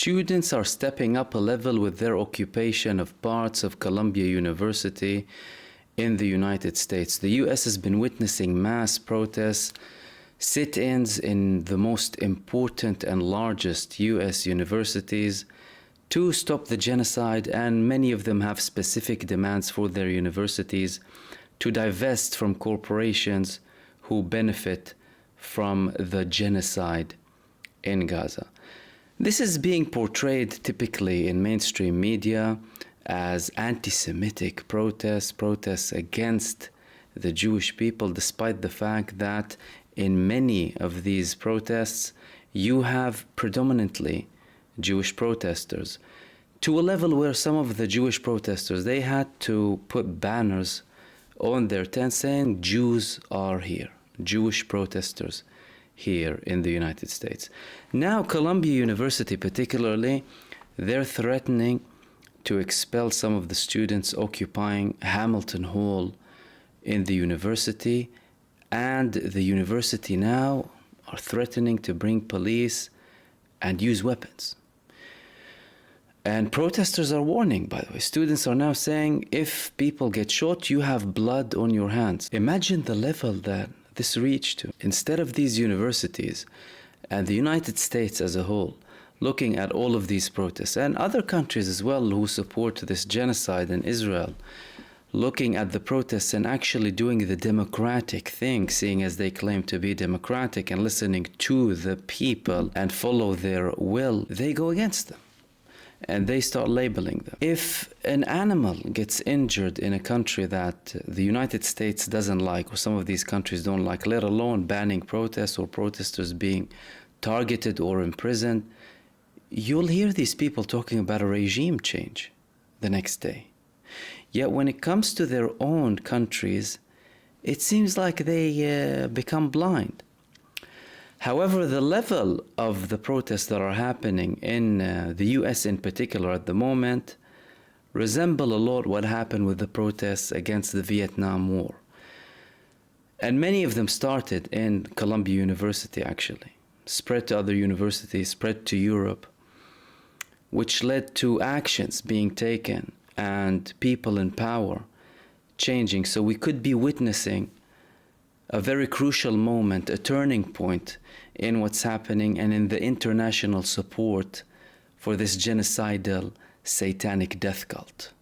Students are stepping up a level with their occupation of parts of Columbia University in the United States. The US has been witnessing mass protests, sit-ins in the most important and largest US universities to stop the genocide, and many of them have specific demands for their universities to divest from corporations who benefit from the genocide in Gaza. This is being portrayed typically in mainstream media as anti-Semitic protests against the Jewish people, despite the fact that in many of these protests you have predominantly Jewish protesters, to a level where some of the Jewish protesters, they had to put banners on their tents saying Jews are here, Jewish protesters here in the United States. Now Columbia University particularly, they're threatening to expel some of the students occupying Hamilton Hall in the university, and the university now are threatening to bring police and use weapons. And protesters are warning, by the way. Students are now saying, if people get shot, you have blood on your hands. Imagine the level that this reached to. Instead of these universities and the United States as a whole looking at all of these protests, and other countries as well who support this genocide in Israel, looking at the protests and actually doing the democratic thing, seeing as they claim to be democratic and listening to the people and follow their will, they go against them. And they start labeling them. If an animal gets injured in a country that the United States doesn't like, or some of these countries don't like, let alone banning protests or protesters being targeted or imprisoned, you'll hear these people talking about a regime change the next day. Yet when it comes to their own countries, it seems like they become blind. However, the level of the protests that are happening in the US in particular at the moment resemble a lot what happened with the protests against the Vietnam War. And many of them started in Columbia University actually, spread to other universities, spread to Europe, which led to actions being taken and people in power changing. So we could be witnessing a very crucial moment, a turning point in what's happening and in the international support for this genocidal satanic death cult.